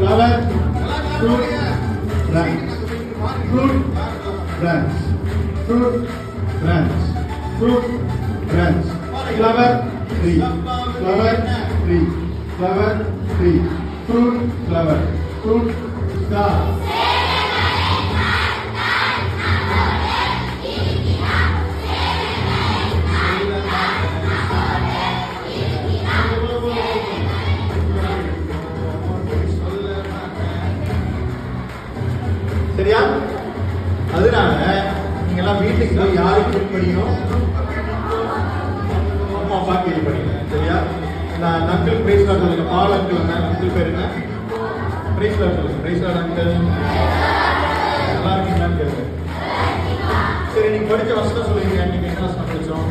flower, fruit, branch, fruit, branch, fruit, branch, fruit, branch, flower, tree, flower, tree, flower, tree, fruit, flower, fruit, star. சரியா? அதனால நீங்க எல்லாம் வீட்டுக்கு போய் யாருக்கு கேள்வி படிக்கணும்? அம்மா அப்பா கேள்வி படிக்கணும். சரியா? நான் அங்கிள் பிரைஸ் லார்ட் சொல்லுங்க. பால் அங்கிள் அங்கிள் பேர் என்ன? பிரைஸ் லார்ட் சொல்லுங்க. Praise lord uncle. நல்லா இருக்கீங்களான்னு கேளுங்க. சரி, நீங்க படிச்ச வசனம் சொல்லுவீங்க. நீங்க என்ன வசனம் படிச்சோம்?